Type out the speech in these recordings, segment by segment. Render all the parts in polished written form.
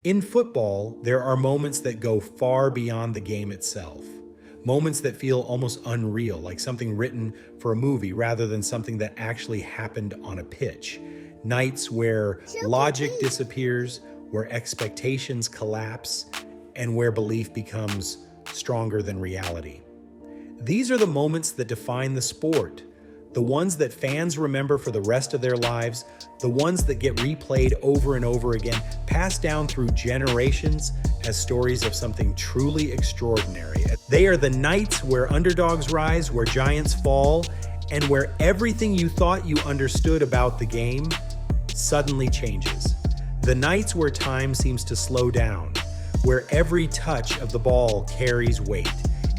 In football, there are moments that go far beyond the game itself. Moments that feel almost unreal, like something written for a movie rather than something that actually happened on a pitch. Nights where logic disappears, where expectations collapse, and where belief becomes stronger than reality. These are the moments that define the sport, the ones that fans remember for the rest of their lives, the ones that get replayed over and over again, passed down through generations as stories of something truly extraordinary. They are the nights where underdogs rise, where giants fall, and where everything you thought you understood about the game suddenly changes. The nights where time seems to slow down, where every touch of the ball carries weight,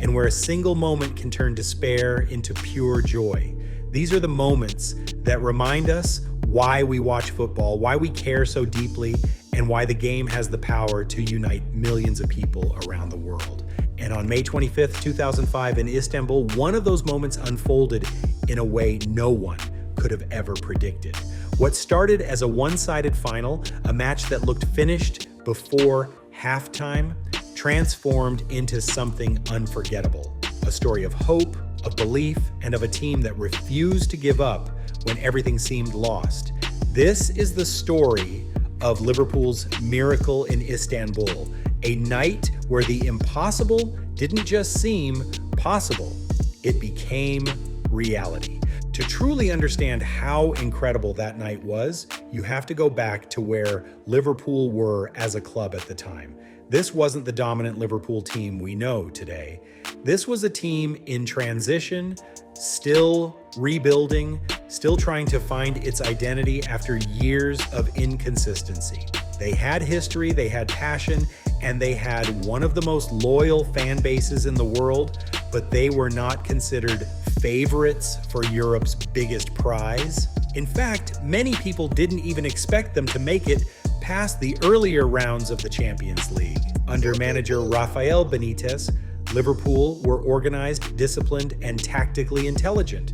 and where a single moment can turn despair into pure joy. These are the moments that remind us why we watch football, why we care so deeply, and why the game has the power to unite millions of people around the world. And on May 25th, 2005 in Istanbul, one of those moments unfolded in a way no one could have ever predicted. What started as a one-sided final, a match that looked finished before halftime, transformed into something unforgettable. A story of hope, of belief, and of a team that refused to give up when everything seemed lost. This is the story of Liverpool's Miracle in Istanbul, a night where the impossible didn't just seem possible, it became reality. To truly understand how incredible that night was, you have to go back to where Liverpool were as a club at the time. This wasn't the dominant Liverpool team we know today. This was a team in transition, still rebuilding, still trying to find its identity after years of inconsistency. They had history, they had passion, and they had one of the most loyal fan bases in the world, but they were not considered favorites for Europe's biggest prize. In fact, many people didn't even expect them to make it past the earlier rounds of the Champions League. Under manager Rafael Benitez, Liverpool were organized, disciplined, and tactically intelligent.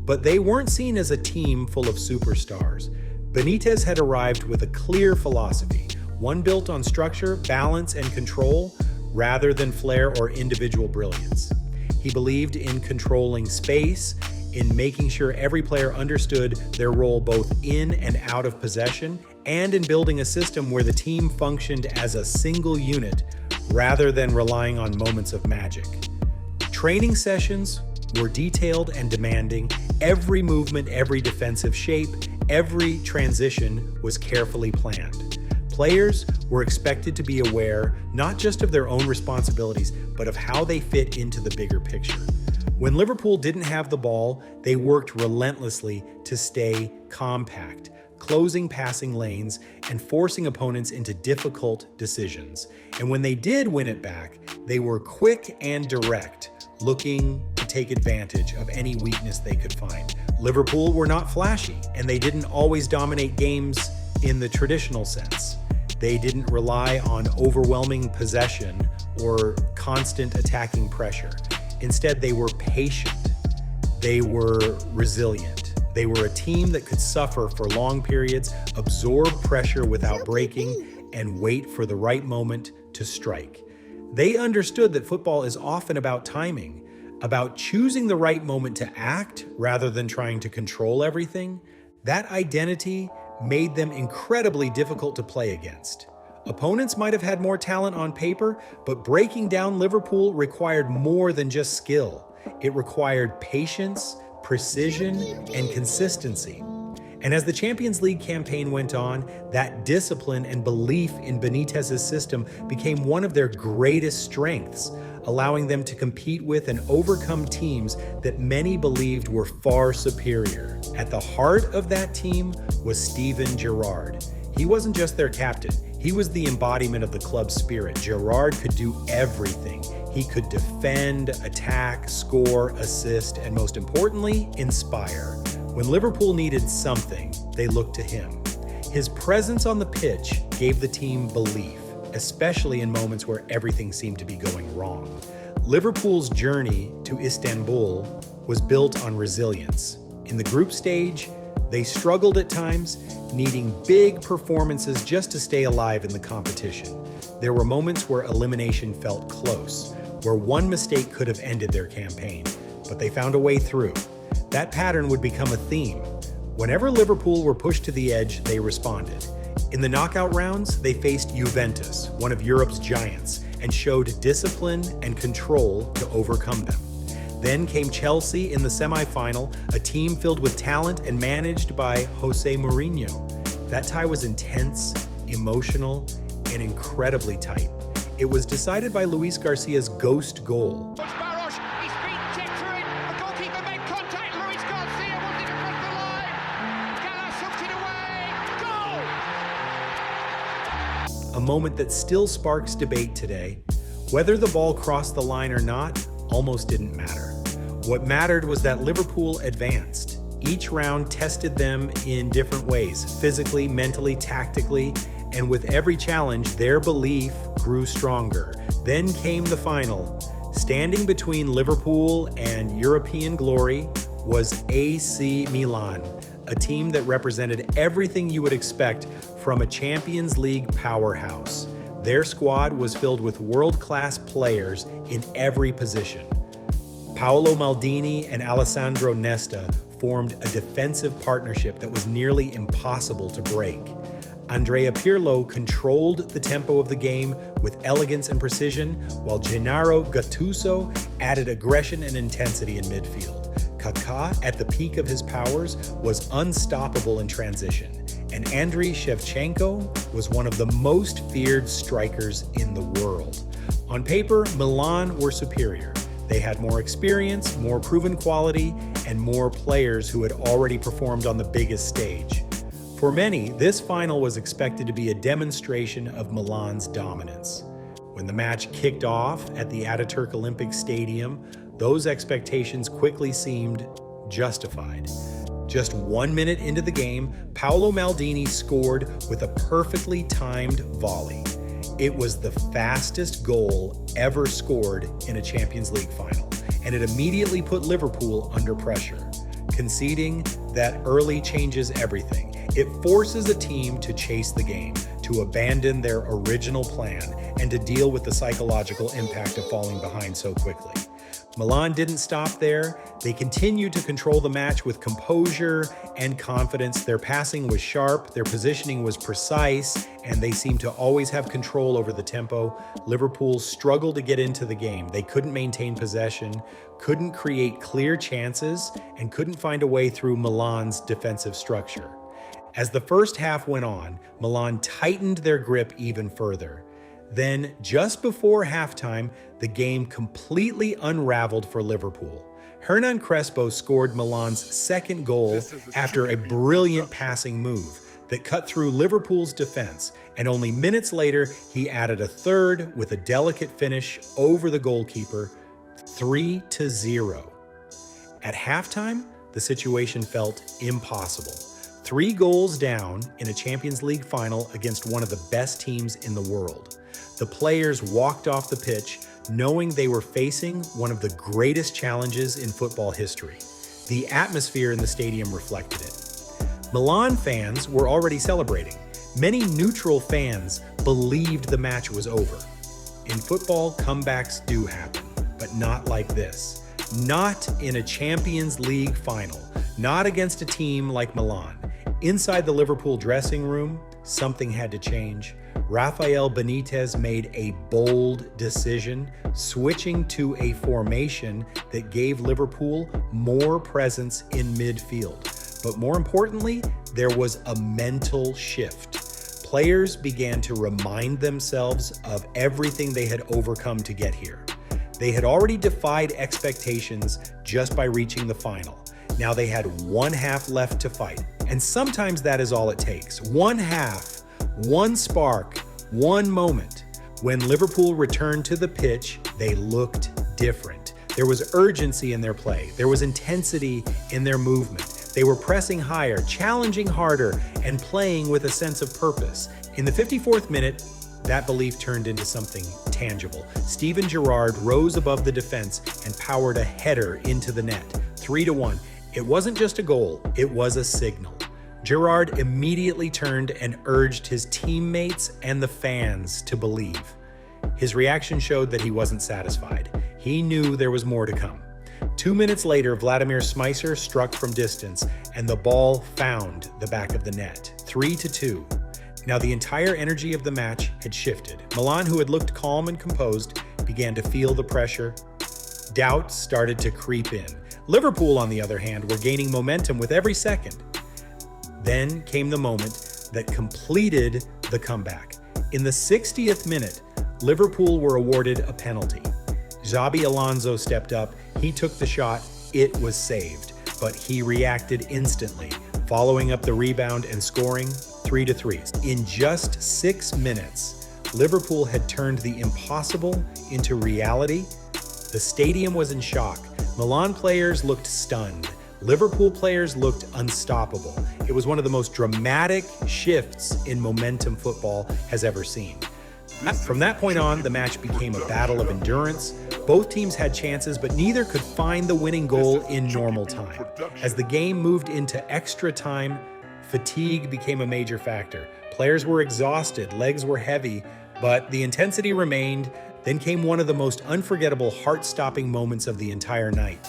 But they weren't seen as a team full of superstars. Benitez had arrived with a clear philosophy, one built on structure, balance, and control, rather than flair or individual brilliance. He believed in controlling space, in making sure every player understood their role both in and out of possession, and in building a system where the team functioned as a single unit rather than relying on moments of magic. Training sessions were detailed and demanding. Every movement, every defensive shape, every transition was carefully planned. Players were expected to be aware not just of their own responsibilities, but of how they fit into the bigger picture. When Liverpool didn't have the ball, they worked relentlessly to stay compact, closing passing lanes and forcing opponents into difficult decisions. And when they did win it back, they were quick and direct, looking to take advantage of any weakness they could find. Liverpool were not flashy, and they didn't always dominate games in the traditional sense. They didn't rely on overwhelming possession or constant attacking pressure. Instead, they were patient. They were resilient. They were a team that could suffer for long periods, absorb pressure without breaking, and wait for the right moment to strike. They understood that football is often about timing, about choosing the right moment to act rather than trying to control everything. That identity made them incredibly difficult to play against. Opponents might have had more talent on paper, but breaking down Liverpool required more than just skill. It required patience, precision, and consistency. And as the Champions League campaign went on, that discipline and belief in Benitez's system became one of their greatest strengths, allowing them to compete with and overcome teams that many believed were far superior. At the heart of that team was Steven Gerrard. He wasn't just their captain, he was the embodiment of the club's spirit. Gerrard could do everything. He could defend, attack, score, assist, and most importantly, inspire. When Liverpool needed something, they looked to him. His presence on the pitch gave the team belief, especially in moments where everything seemed to be going wrong. Liverpool's journey to Istanbul was built on resilience. In the group stage, They struggled at times, needing big performances just to stay alive in the competition. There were moments where elimination felt close, where one mistake could have ended their campaign, but they found a way through. That pattern would become a theme. Whenever Liverpool were pushed to the edge, they responded. In the knockout rounds, they faced Juventus, one of Europe's giants, and showed discipline and control to overcome them. Then came Chelsea in the semi-final, a team filled with talent and managed by Jose Mourinho. That tie was intense, emotional, and incredibly tight. It was decided by Luis Garcia's ghost goal. A moment that still sparks debate today. Whether the ball crossed the line or not almost didn't matter. What mattered was that Liverpool advanced. Each round tested them in different ways, physically, mentally, tactically, and with every challenge, their belief grew stronger. Then came the final. Standing between Liverpool and European glory was AC Milan, a team that represented everything you would expect from a Champions League powerhouse. Their squad was filled with world-class players in every position. Paolo Maldini and Alessandro Nesta formed a defensive partnership that was nearly impossible to break. Andrea Pirlo controlled the tempo of the game with elegance and precision, while Gennaro Gattuso added aggression and intensity in midfield. Kaká, at the peak of his powers, was unstoppable in transition, and Andriy Shevchenko was one of the most feared strikers in the world. On paper, Milan were superior. They had more experience, more proven quality, and more players who had already performed on the biggest stage. For many, this final was expected to be a demonstration of Milan's dominance. When the match kicked off at the Ataturk Olympic Stadium, those expectations quickly seemed justified. Just 1 minute into the game, Paolo Maldini scored with a perfectly timed volley. It was the fastest goal ever scored in a Champions League final, and it immediately put Liverpool under pressure. Conceding that early changes everything. It forces a team to chase the game, to abandon their original plan, and to deal with the psychological impact of falling behind so quickly. Milan didn't stop there. They continued to control the match with composure and confidence. Their passing was sharp, their positioning was precise, and they seemed to always have control over the tempo. Liverpool struggled to get into the game. They couldn't maintain possession, couldn't create clear chances, and couldn't find a way through Milan's defensive structure. As the first half went on, Milan tightened their grip even further. Then, just before halftime, the game completely unraveled for Liverpool. Hernan Crespo scored Milan's second goal after a brilliant passing move that cut through Liverpool's defense, and only minutes later, he added a third with a delicate finish over the goalkeeper, 3-0. At halftime, the situation felt impossible. 3 goals down in a Champions League final against one of the best teams in the world. The players walked off the pitch knowing they were facing one of the greatest challenges in football history. The atmosphere in the stadium reflected it. Milan fans were already celebrating. Many neutral fans believed the match was over. In football, comebacks do happen, but not like this. Not in a Champions League final, not against a team like Milan. Inside the Liverpool dressing room, something had to change. Rafael Benitez made a bold decision, switching to a formation that gave Liverpool more presence in midfield. But more importantly, there was a mental shift. Players began to remind themselves of everything they had overcome to get here. They had already defied expectations just by reaching the final. Now they had one half left to fight. And sometimes that is all it takes. One half, one spark, one moment. When Liverpool returned to the pitch, they looked different. There was urgency in their play. There was intensity in their movement. They were pressing higher, challenging harder, and playing with a sense of purpose. In the 54th minute, that belief turned into something tangible. Steven Gerrard rose above the defense and powered a header into the net, 3-1. It wasn't just a goal, it was a signal. Gerrard immediately turned and urged his teammates and the fans to believe. His reaction showed that he wasn't satisfied. He knew there was more to come. 2 minutes later, Vladimir Smicer struck from distance, and the ball found the back of the net, 3-2. Now the entire energy of the match had shifted. Milan, who had looked calm and composed, began to feel the pressure. Doubt started to creep in. Liverpool, on the other hand, were gaining momentum with every second. Then came the moment that completed the comeback. In the 60th minute, Liverpool were awarded a penalty. Xabi Alonso stepped up, he took the shot, it was saved, but he reacted instantly, following up the rebound and scoring 3-3. In just 6 minutes, Liverpool had turned the impossible into reality. The stadium was in shock. Milan players looked stunned. Liverpool players looked unstoppable. It was one of the most dramatic shifts in momentum football has ever seen. From that point on, the match became a battle of endurance. Both teams had chances, but neither could find the winning goal in normal time. As the game moved into extra time, fatigue became a major factor. Players were exhausted, legs were heavy, but the intensity remained. Then came one of the most unforgettable, heart-stopping moments of the entire night.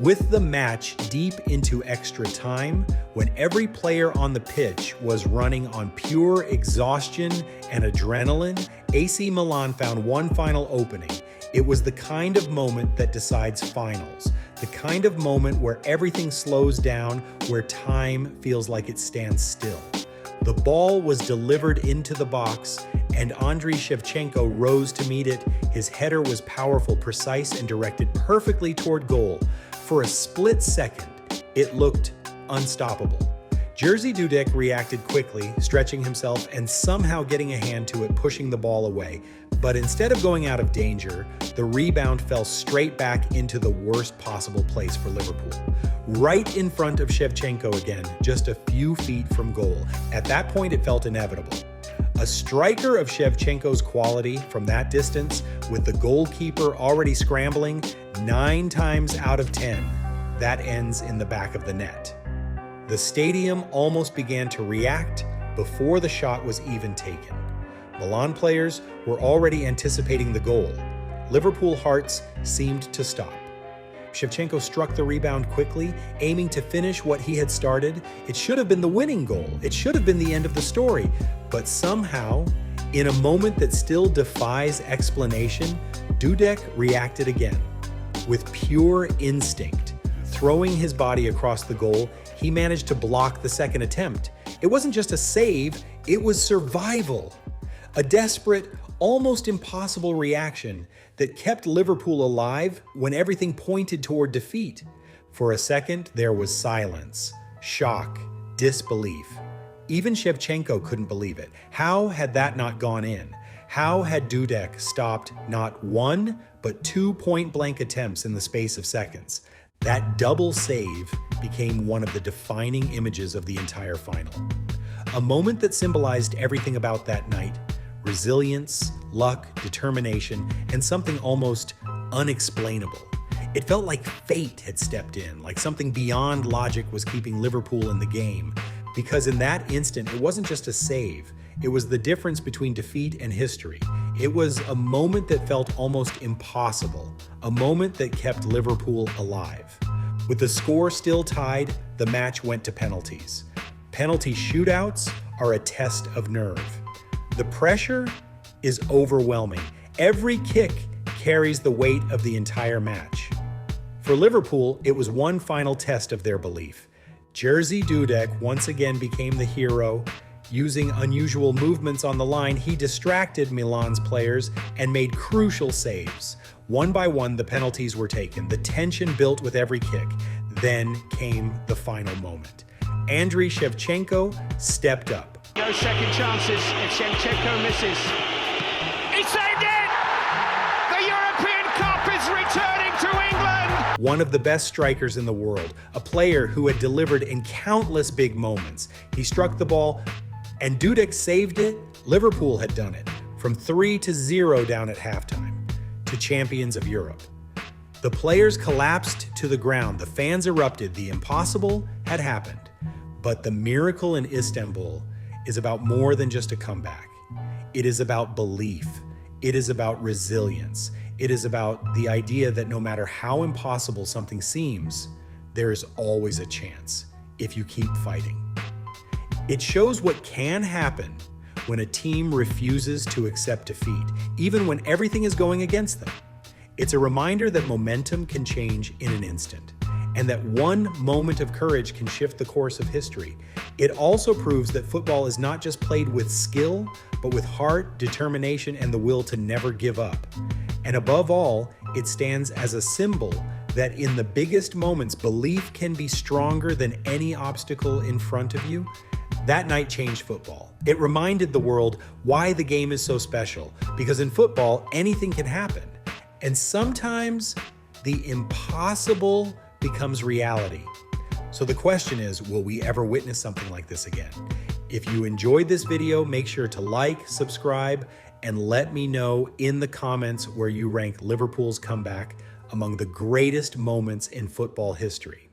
With the match deep into extra time, when every player on the pitch was running on pure exhaustion and adrenaline, AC Milan found one final opening. It was the kind of moment that decides finals, the kind of moment where everything slows down, where time feels like it stands still. The ball was delivered into the box, and Andriy Shevchenko rose to meet it. His header was powerful, precise, and directed perfectly toward goal. For a split second, it looked unstoppable. Jerzy Dudek reacted quickly, stretching himself and somehow getting a hand to it, pushing the ball away. But instead of going out of danger, the rebound fell straight back into the worst possible place for Liverpool. Right in front of Shevchenko again, just a few feet from goal. At that point, it felt inevitable. A striker of Shevchenko's quality from that distance, with the goalkeeper already scrambling, 9 times out of 10, that ends in the back of the net. The stadium almost began to react before the shot was even taken. Milan players were already anticipating the goal. Liverpool hearts seemed to stop. Shevchenko struck the rebound quickly, aiming to finish what he had started. It should have been the winning goal. It should have been the end of the story. But somehow, in a moment that still defies explanation, Dudek reacted again. With pure instinct, throwing his body across the goal, he managed to block the second attempt. It wasn't just a save, it was survival. A desperate, almost impossible reaction that kept Liverpool alive when everything pointed toward defeat. For a second, there was silence, shock, disbelief. Even Shevchenko couldn't believe it. How had that not gone in? How had Dudek stopped not 1, but 2 point-blank attempts in the space of seconds? That double save became one of the defining images of the entire final. A moment that symbolized everything about that night: resilience, luck, determination, and something almost unexplainable. It felt like fate had stepped in, like something beyond logic was keeping Liverpool in the game. Because in that instant, it wasn't just a save, it was the difference between defeat and history. It was a moment that felt almost impossible, a moment that kept Liverpool alive. With the score still tied, the match went to penalties. Penalty shootouts are a test of nerve. The pressure is overwhelming. Every kick carries the weight of the entire match. For Liverpool, it was one final test of their belief. Jerzy Dudek once again became the hero. Using unusual movements on the line, he distracted Milan's players and made crucial saves. One by one, the penalties were taken. The tension built with every kick. Then came the final moment. Andriy Shevchenko stepped up. No second chances if Shevchenko misses. He saved it! The European Cup is returning to England! One of the best strikers in the world, a player who had delivered in countless big moments. He struck the ball, and Dudek saved it. Liverpool had done it, from 3-0 down at halftime, to champions of Europe. The players collapsed to the ground, the fans erupted, the impossible had happened. But the Miracle in Istanbul is about more than just a comeback. It is about belief. It is about resilience. It is about the idea that no matter how impossible something seems, there is always a chance if you keep fighting. It shows what can happen when a team refuses to accept defeat, even when everything is going against them. It's a reminder that momentum can change in an instant, and that one moment of courage can shift the course of history. It also proves that football is not just played with skill, but with heart, determination, and the will to never give up. And above all, it stands as a symbol that in the biggest moments, belief can be stronger than any obstacle in front of you. That night changed football. It reminded the world why the game is so special, because in football, anything can happen. And sometimes the impossible becomes reality. So the question is, will we ever witness something like this again? If you enjoyed this video, make sure to like, subscribe, and let me know in the comments where you rank Liverpool's comeback among the greatest moments in football history.